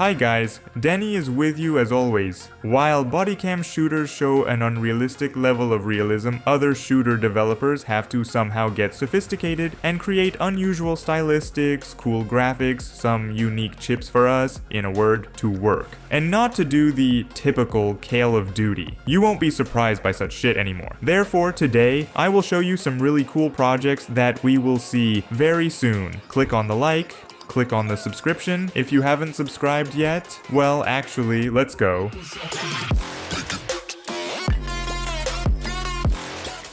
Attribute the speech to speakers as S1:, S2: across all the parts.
S1: Hi guys, Deni is with you as always. While bodycam shooters show an unrealistic level of realism, other shooter developers have to somehow get sophisticated and create unusual stylistics, cool graphics, some unique chips for us, in a word, to work. And not to do the typical Call of Duty. You won't be surprised by such shit anymore. Therefore, today, I will show you some really cool projects that we will see very soon. Click on the like, click on the subscription. If you haven't subscribed yet, well, actually, let's go.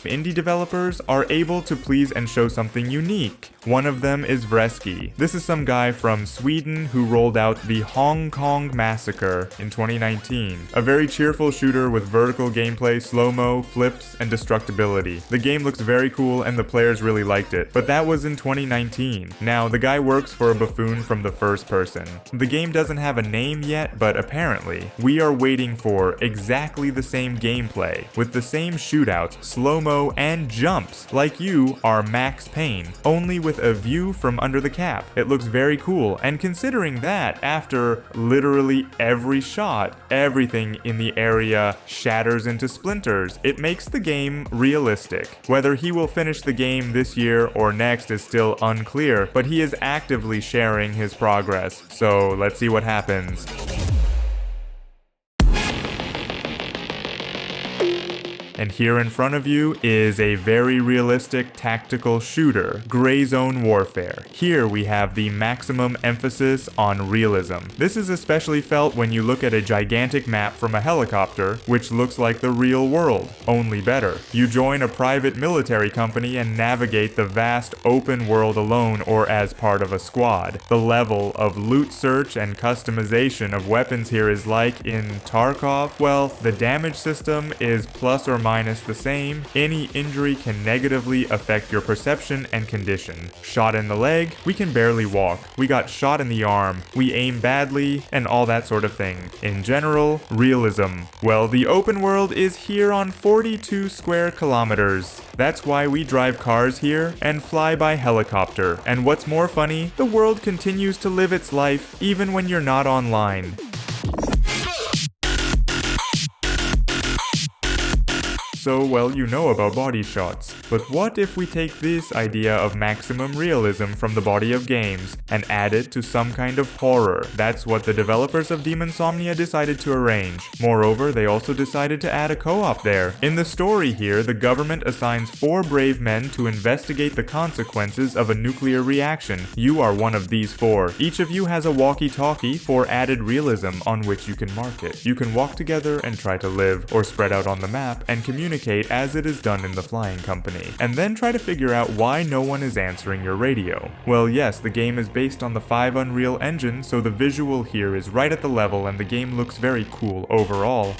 S1: Indie developers are able to please and show something unique. One of them is Vreski. This is some guy from Sweden who rolled out the Hong Kong Massacre in 2019. A very cheerful shooter with vertical gameplay, slow-mo, flips, and destructibility. The game looks very cool and the players really liked it, but that was in 2019. Now, the guy works for a buffoon from the first person. The game doesn't have a name yet, but apparently, we are waiting for exactly the same gameplay, with the same shootouts, slow-mo, and jumps, like you are Max Payne, only with a view from under the cap. It looks very cool, and considering that after literally every shot, everything in the area shatters into splinters, it makes the game realistic. Whether he will finish the game this year or next is still unclear, but he is actively sharing his progress, so let's see what happens. And here in front of you is a very realistic tactical shooter, Gray Zone Warfare. Here we have the maximum emphasis on realism. This is especially felt when you look at a gigantic map from a helicopter, which looks like the real world, only better. You join a private military company and navigate the vast open world alone or as part of a squad. The level of loot search and customization of weapons here is like in Tarkov. Well, the damage system is plus or minus the same. Any injury can negatively affect your perception and condition. Shot in the leg, we can barely walk. We got shot in the arm, we aim badly, and all that sort of thing. In general, realism. Well, the open world is here on 42 square kilometers. That's why we drive cars here and fly by helicopter. And what's more funny, the world continues to live its life even when you're not online. So, well, you know about body shots. But what if we take this idea of maximum realism from the body of games and add it to some kind of horror? That's what the developers of Demonsomnia decided to arrange. Moreover, they also decided to add a co-op there. In the story here, the government assigns 4 brave men to investigate the consequences of a nuclear reaction. You are one of these 4. Each of you has a walkie-talkie for added realism on which you can mark it. You can walk together and try to live, or spread out on the map and communicate as it is done in the flying company, and then try to figure out why no one is answering your radio. Well, yes, the game is based on the 5 Unreal Engine, so the visual here is right at the level and the game looks very cool overall.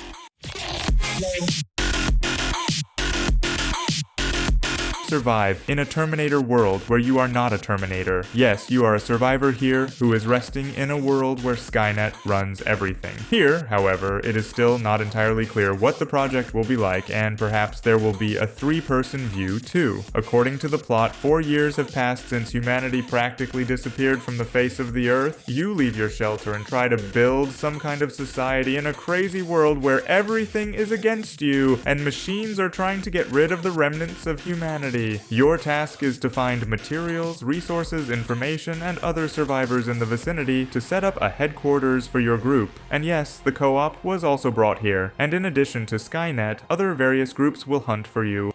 S1: Survive in a Terminator world where you are not a Terminator. Yes, you are a survivor here who is resting in a world where Skynet runs everything. Here, however, it is still not entirely clear what the project will be like, and perhaps there will be a 3-person view too. According to the plot, 4 years have passed since humanity practically disappeared from the face of the earth. You leave your shelter and try to build some kind of society in a crazy world where everything is against you, and machines are trying to get rid of the remnants of humanity. Your task is to find materials, resources, information, and other survivors in the vicinity to set up a headquarters for your group. And yes, the co-op was also brought here, and in addition to Skynet, other various groups will hunt for you.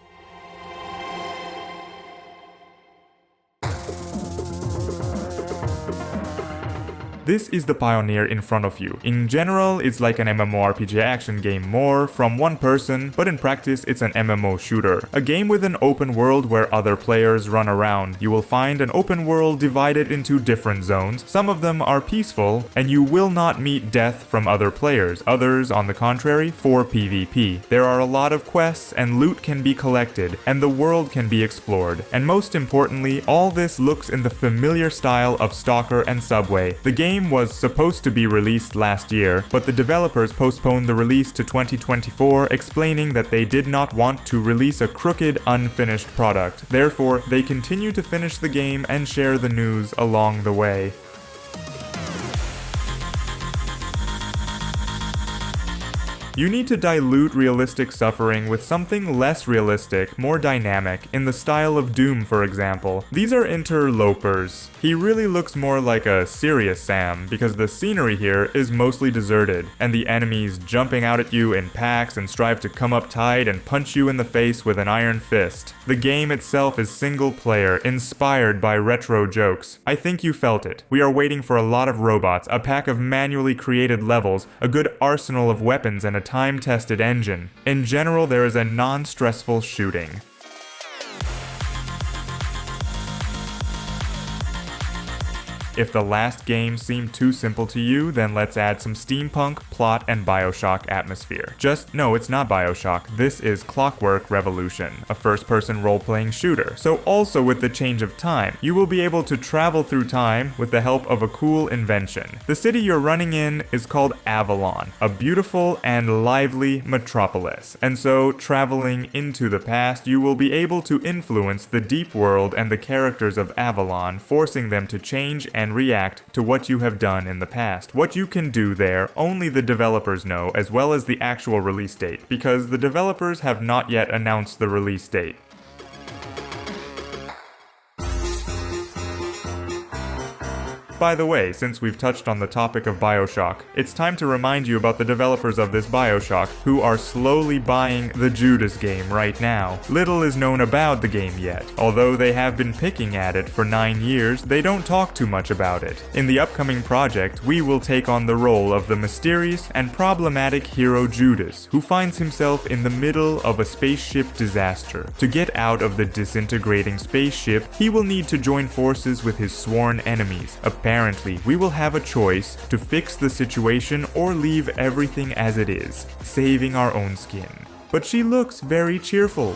S1: This is the Pioneer in front of you. In general, it's like an MMORPG action game more from one person, but in practice it's an MMO shooter. A game with an open world where other players run around. You will find an open world divided into different zones. Some of them are peaceful, and you will not meet death from other players. Others, on the contrary, for PvP. There are a lot of quests, and loot can be collected, and the world can be explored. And most importantly, all this looks in the familiar style of Stalker and Subway. The game was supposed to be released last year, but the developers postponed the release to 2024, explaining that they did not want to release a crooked, unfinished product. Therefore, they continue to finish the game and share the news along the way. You need to dilute realistic suffering with something less realistic, more dynamic, in the style of Doom for example. These are Interlopers. He really looks more like a serious Sam, because the scenery here is mostly deserted, and the enemies jumping out at you in packs and strive to come up tight and punch you in the face with an iron fist. The game itself is single player, inspired by retro jokes. I think you felt it. We are waiting for a lot of robots, a pack of manually created levels, a good arsenal of weapons, and a time-tested engine. In general, there is a non-stressful shooting. If the last game seemed too simple to you, then let's add some steampunk, plot, and Bioshock atmosphere. No, it's not Bioshock. This is Clockwerk Revolution, a first-person role-playing shooter. So also with the change of time, you will be able to travel through time with the help of a cool invention. The city you're running in is called Avalon, a beautiful and lively metropolis. And so, traveling into the past, you will be able to influence the deep world and the characters of Avalon, forcing them to change and react to what you have done in the past. What you can do there, only the developers know, as well as the actual release date, because the developers have not yet announced the release date. By the way, since we've touched on the topic of Bioshock, it's time to remind you about the developers of this Bioshock, who are slowly buying the Judas game right now. Little is known about the game yet. Although they have been picking at it for 9 years, they don't talk too much about it. In the upcoming project, we will take on the role of the mysterious and problematic hero Judas, who finds himself in the middle of a spaceship disaster. To get out of the disintegrating spaceship, he will need to join forces with his sworn enemies. Apparently, we will have a choice to fix the situation or leave everything as it is, saving our own skin. But she looks very cheerful.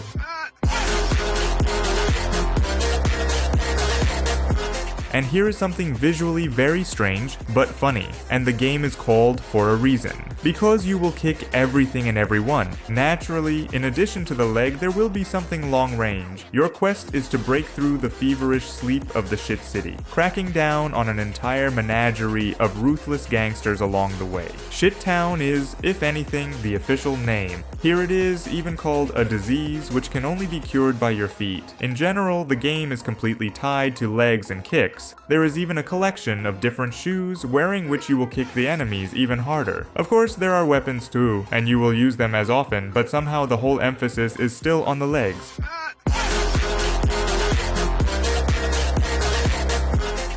S1: And here is something visually very strange, but funny, and the game is called for a reason. Because you will kick everything and everyone. Naturally, in addition to the leg, there will be something long range. Your quest is to break through the feverish sleep of the shit city, cracking down on an entire menagerie of ruthless gangsters along the way. Shit Town is, if anything, the official name. Here it is, even called a disease, which can only be cured by your feet. In general, the game is completely tied to legs and kicks. There is even a collection of different shoes, wearing which you will kick the enemies even harder. Of course, there are weapons too, and you will use them as often, but somehow the whole emphasis is still on the legs.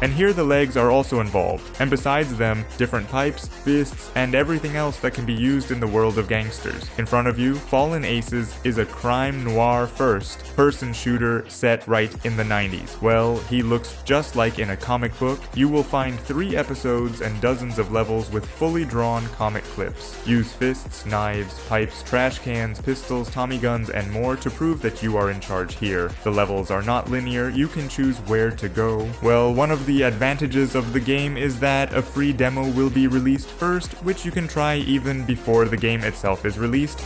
S1: And here the legs are also involved, and besides them, different pipes, fists, and everything else that can be used in the world of gangsters. In front of you, Fallen Aces is a crime noir first-person shooter set right in the 90s. Well, he looks just like in a comic book. You will find 3 episodes and dozens of levels with fully drawn comic clips. Use fists, knives, pipes, trash cans, pistols, Tommy guns, and more to prove that you are in charge here. The levels are not linear, you can choose where to go. Well, one of the advantages of the game is that a free demo will be released first, which you can try even before the game itself is released.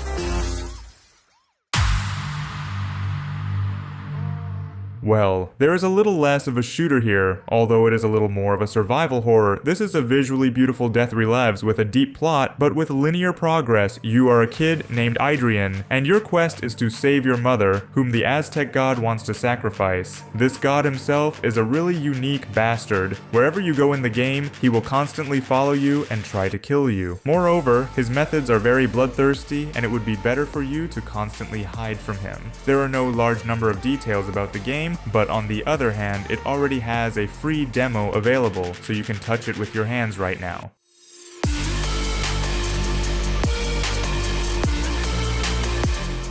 S1: Well, there is a little less of a shooter here, although it is a little more of a survival horror. This is a visually beautiful Death Relives with a deep plot, but with linear progress. You are a kid named Adrian, and your quest is to save your mother, whom the Aztec god wants to sacrifice. This god himself is a really unique bastard. Wherever you go in the game, he will constantly follow you and try to kill you. Moreover, his methods are very bloodthirsty, and it would be better for you to constantly hide from him. There are no large number of details about the game, but on the other hand, it already has a free demo available, so you can touch it with your hands right now.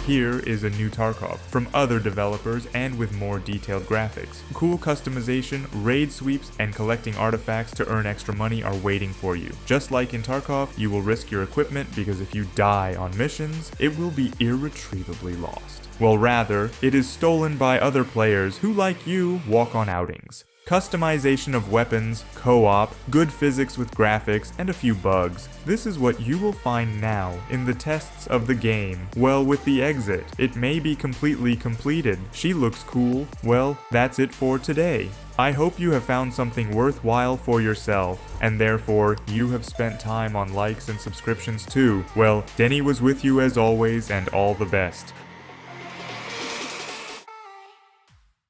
S1: Here is a new Tarkov from other developers and with more detailed graphics. Cool customization, raid sweeps, and collecting artifacts to earn extra money are waiting for you. Just like in Tarkov, you will risk your equipment because if you die on missions, it will be irretrievably lost. Well, rather, it is stolen by other players who, like you, walk on outings. customization of weapons, co-op, good physics with graphics, and a few bugs. This is what you will find now in the tests of the game. Well, with the exit, it may be completely completed. She looks cool. Well, that's it for today. I hope you have found something worthwhile for yourself, and therefore you have spent time on likes and subscriptions too. Well, Deni was with you as always, and all the best.